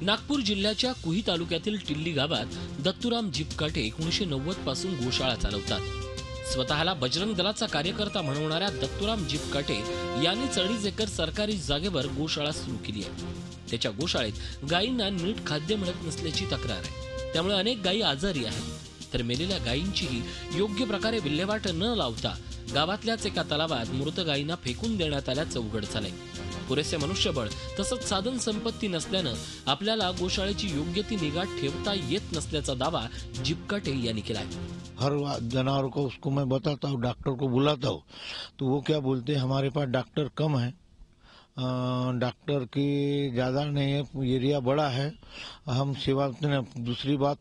नागपूर जिल्ह्याच्या कुही तालुक्यातील टिल्ली गावात दत्तूराम जिपकाटे 1990 पासून गोशाळा चालवतात। स्वतःला बजरंग दलाचा कार्यकर्ता म्हणवणाऱ्या दत्तूराम जिपकाटे यांनी 2.5 एकर सरकारी जागेवर गोशाळा सुरू केली आहे। त्याच्या गोशाळेत गायींना नीट खाद्य मिळत नसल्याची तक्रार आहे, त्यामुळे अनेक गायी आजारी आहेत। तर मेलेल्या गायींचीही योग्य प्रकारे विल्हेवाट न लावता गावातल्याच एका तलावात मृत गायींना फेकून देण्यात आल्याचं उघड झालंय। पुरेसे मनुष्यबळ तसंच साधन संपत्ती नसल्यानं आपल्याला गोशाळेची योग्य ती निगा ठेवता येत नसल्याचा दावा जिपकाटे यांनी केलाय। हर जानवर को उसको मैं बताता हूँ, डॉक्टर को बुलाता हूँ, तो वो क्या बोलते हैं हमारे पास डॉक्टर कम है, डॉक्टर की ज़्यादा नहीं है, एरिया बड़ा है, हम सेवा। दूसरी बात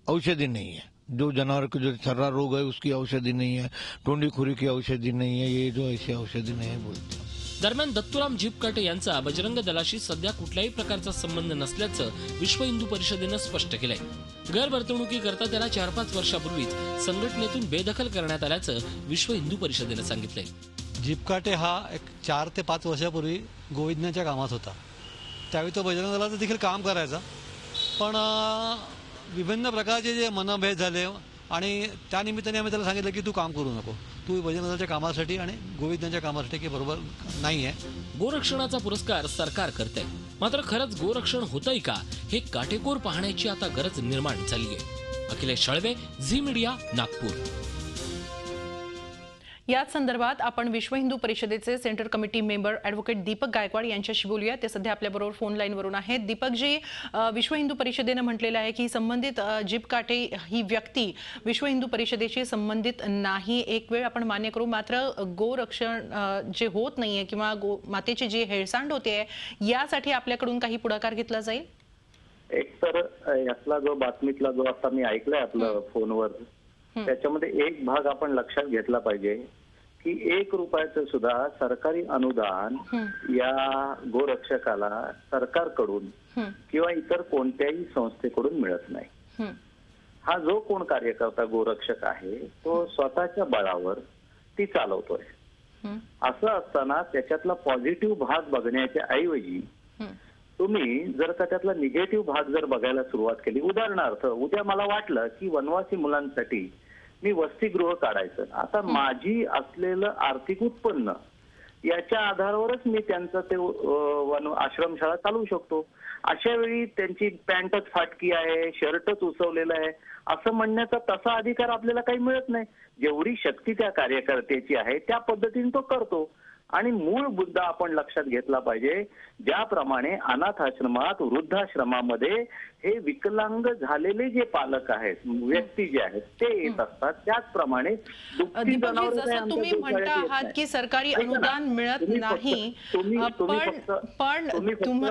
औषधि नहीं है, जो जानवर को जो छर्रा रोग है उसकी औषधि नहीं है, टोंडी खुरी की औषधि नहीं है, ये जो ऐसी औषधि नहीं है बोलते। दरम्यान दत्तूराम जिपकाटे यांचा बजरंग दलाशी सध्या कुठल्याही प्रकारचा संबंध नसल्याचं विश्व हिंदू परिषदेनं स्पष्ट केलंय। गैरवर्तणुकीकरता त्याला 4-5 वर्षापूर्वीच संघटनेतून बेदखल करण्यात आल्याचं विश्व हिंदू परिषदेनं सांगितलंय। जिपकाटे हा एक 4 ते 5 वर्षापूर्वी गोविंदाच्या कामात होता, त्यावेळी तो बजरंग दलाचं देखील काम करायचा, पण विभिन्न प्रकारचे जे मनभेद झाले आणि त्यानिमित्ताने आम्ही त्याला सांगितलं की तू काम करू नको, तू बजरंग दलाच्या कामासाठी आणि गोविंदाच्या कामासाठी की बरोबर नाही आहे। गोरक्षणाचा पुरस्कार सरकार करते, मात्र खरंच गोरक्षण होतंय का हे काटेकोर पाहण्याची आता गरज निर्माण झाली आहे। अखिलेश शळवे, झी मीडिया, नागपूर। याच संदर्भात आपण विश्व हिंदू परिषदेचे central committee member advocate Deepak Gaikwad यांच्याशी बोलूया। ते सध्या आपल्याबरोबर फोन लाईनवरून आहेत। दीपकजी, विश्व हिंदू परिषदेनं म्हटलेलं आहे की संबंधित जिपकाटे ही व्यक्ती विश्व हिंदू परिषदेशी संबंधित नाही। एक वेळ आपण मान्य करू, मात्र गोरक्षण जे होत नाहीये किंवा मातेची जी हेळसांड होते यासाठी आपल्याकडून काही पुढाकार घेतला जाईल? एक तर यातला जो बातमीतला जो आता मी ऐकलाय आपलं फोनवर, त्याच्यामध्ये एक भाग आपण लक्षात घेतला पाहिजे की 1 रुपयाचं सुद्धा सरकारी अनुदान या गोरक्षकाला सरकारकडून किंवा इतर कोणत्याही संस्थेकडून मिळत नाही। हा जो कोण कार्यकर्ता गोरक्षक आहे तो स्वतःच्या बळावर ती चालवतोय। असं असताना त्याच्यातला पॉझिटिव्ह भाग बघण्याच्या ऐवजी तुम्ही जर का त्यातला निगेटिव्ह भाग जर बघायला सुरुवात केली, उदाहरणार्थ उद्या मला वाटलं की वनवासी मुलांसाठी मी वसतिगृह काढायचं, आता माझी असलेलं आर्थिक उत्पन्न याच्या आधारावरच मी त्यांचं ते आश्रमशाळा चालवू शकतो। अशा वेळी त्यांची पॅन्टच फाटकी आहे, शर्टच उसवलेलं आहे असं म्हणण्याचा तसा अधिकार आपल्याला काही मिळत नाही। जेवढी शक्ती त्या कार्यकर्त्याची आहे त्या पद्धतीने तो करतो। आणि मूळ मुद्दा आपण लक्षात घेतला पाहिजे, ज्याप्रमाणे अनाथ आश्रमात, वृद्धाश्रमामध्ये हे विकलांग झालेले जे पालक आहेत, व्यक्ती जे आहेत ते येत असतात, त्याचप्रमाणे तुम्ही म्हणता आहात की सरकारी अनुदान मिळत नाही, पण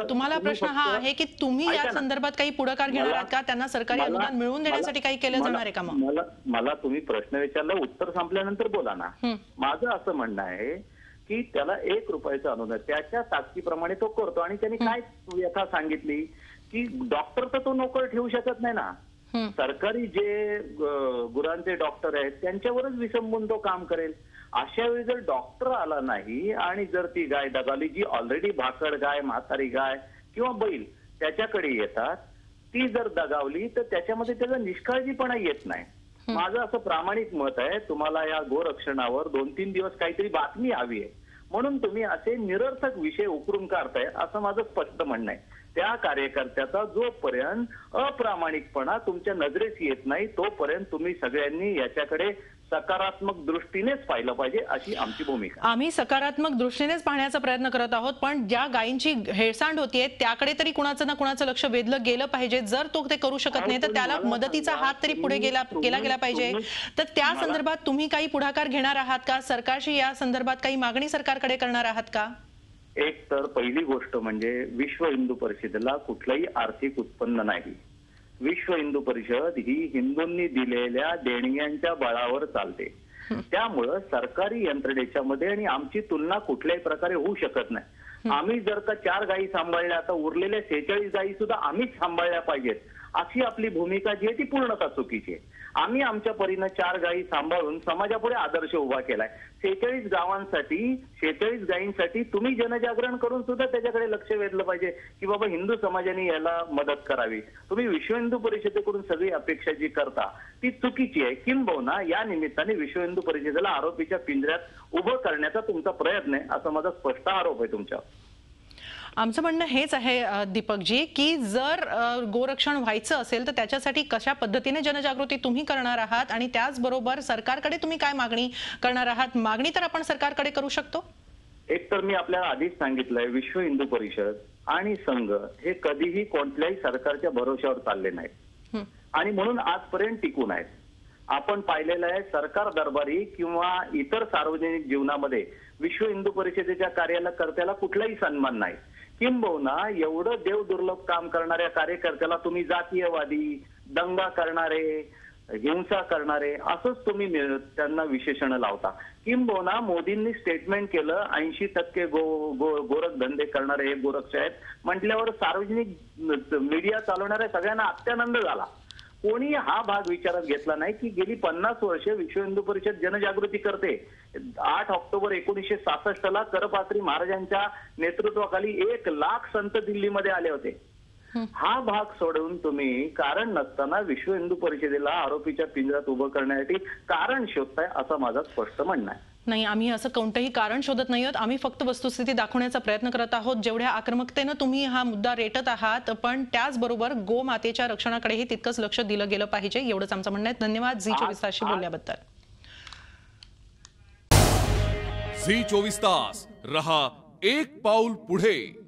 तुम्हाला प्रश्न हा आहे की तुम्ही या संदर्भात काही पुढाकार घेणार आहात का? त्यांना सरकारी अनुदान मिळवून देण्यासाठी काही केलं जाणार आहे का? मला तुम्ही प्रश्न विचारला, उत्तर संपल्यानंतर बोला ना। माझं असं म्हणणं आहे की त्याला 1 रुपयाचं अनुदान त्याच्या ताकदीप्रमाणे तो करतो। आणि त्यांनी काय व्यथा सांगितली की डॉक्टर तर तो नोकर ठेवू शकत नाही ना, सरकारी जे गुरांचे डॉक्टर आहेत त्यांच्यावरच विसंबून तो काम करेल। अशा वेळी जर डॉक्टर आला नाही आणि जर ती गाय दगावली, जी ऑलरेडी भाकड गाय, म्हातारी गाय किंवा बैल त्याच्याकडे येतात, ती जर दगावली तर त्याच्यामध्ये त्याचा निष्काळजीपणा येत नाही। माझं असं प्रामाणिक मत आहे, तुम्हाला या गोरक्षणावर 2-3 दिवस काहीतरी बातमी हवी आहे म्हणून तुम्ही असे निरर्थक विषय उकरून काढताय असं माझं स्पष्ट म्हणणं आहे। त्या कार्यकर्त्याचा जोपर्यंत अप्रामाणिकपणा तुमच्या नजरेस येत नाही तोपर्यंत तुम्ही सगळ्यांनी याच्याकडे सकारात्मक दृष्टीनेच पाहिलं पाहिजे, अशी आमची भूमिका। आम्ही सकारात्मक दृष्टीनेच पाहण्याचा प्रयत्न करत आहोत, पण ज्या गायींची हेळसांड होतीये त्याकडे तरी कुणाचं ना कुणाचं लक्ष वेधलं गेलं पाहिजे। जर तो ते करू शकत नाही तर त्याला मदतीचा हात तरी पुढे केला गेला पाहिजे। तर त्या संदर्भात तुम्ही काही पुढाकार घेणार आहात का? सरकारशी या संदर्भात काही मागणी सरकारकडे करणार आहात का? एक तर पहिली गोष्ट म्हणजे विश्व हिंदू परिषदेला कुठलंही आर्थिक उत्पन्न नाही। विश्व हिंदू परिषद ही हिंदूंनी दिलेल्या देणग्यांच्या बळावर चालते, त्यामुळं सरकारी यंत्रणेच्या मध्ये आणि आमची तुलना कुठल्याही प्रकारे होऊ शकत नाही। आम्ही जर का 4 गायी सांभाळल्या, आता उरलेल्या 46 गायी सुद्धा आम्हीच सांभाळल्या पाहिजेत, अशी आपली भूमिका जी आहे ती पूर्णतः चुकीची आहे। आम्ही आमच्या परीनं 4 गायी सांभाळून समाजापुढे आदर्श उभा केलाय. 46 गावांसाठी 46 गायींसाठी तुम्ही जनजागरण करून सुद्धा त्याच्याकडे लक्ष वेधलं पाहिजे की बाबा हिंदू समाजाने याला मदत करावी. तुम्ही विश्व हिंदू परिषदेकडून सगळी अपेक्षा जी करता ती चुकीची आहे. किंबहुना या निमित्ताने विश्व हिंदू परिषदेला आरोपीच्या पिंजऱ्यात उभं करण्याचा तुमचा प्रयत्न आहे, असा माझा स्पष्ट आरोप आहे तुमच्यावर. आमचं म्हणणं हेच आहे दीपकजी की जर गोरक्षण व्हायचं असेल तर त्याच्यासाठी कशा पद्धतीने जनजागृती तुम्ही करणार आहात आणि त्याचबरोबर सरकारकडे तुम्ही काय मागणी करणार आहात? मागणी तर आपण सरकारकडे करू शकतो. एक तर मी आपल्याला आधीच सांगितलंय, विश्व हिंदू परिषद आणि संघ हे कधीही कोणत्याही सरकारच्या भरोश्यावर चालले नाहीत आणि म्हणून आजपर्यंत टिकून आहेत. आपण पाहिलेलं आहे सरकार दरबारी किंवा इतर सार्वजनिक जीवनामध्ये विश्व हिंदू परिषदेच्या कार्यकर्त्याला कुठलाही सन्मान नाही. किंबहुना एवढं देवदुर्लभ काम करणाऱ्या कार्यकर्त्याला तुम्ही जातीयवादी, दंगा करणारे, हिंसा करणारे असंच तुम्ही त्यांना विशेषण लावता. किंबहुना मोदींनी स्टेटमेंट केलं 80% गोरख धंदे करणारे हे गोरक्ष आहेत म्हटल्यावर सार्वजनिक मीडिया चालवणाऱ्या सगळ्यांना अत्यानंद झाला. कोणी हा भाग विचारात घेतला नाही की गेली 50 वर्ष विश्व हिंदू परिषद जनजागृती करते. 8 ऑक्टोबर 1966 करपात्री महाराजांच्या नेतृत्वाखाली 1 लाख संत दिल्लीमध्ये आले होते. हा भाग सोडून तुम्ही कारण नसताना विश्व हिंदू परिषदेला आरोपीच्या पिंजऱ्यात उभं करण्यासाठी कारण शोधताय, असं माझं स्पष्ट म्हणणं आहे. नाही, आम्ही असं कोणतंही कारण शोधत नाही आहोत. आम्ही फक्त वस्तुस्थिती दाखवण्याचा प्रयत्न करत आहोत. जेवढ्या आक्रमकतेनं तुम्ही हा मुद्दा रेटत आहात, पण त्याचबरोबर गोमातेच्या रक्षणाकडेही तितकंच लक्ष दिलं गेलं पाहिजे, एवढंच आमचं म्हणणं आहे. धन्यवाद झी24 तासशी बोलल्याबद्दल. झी24 तास रहा एक पाऊल पुढे.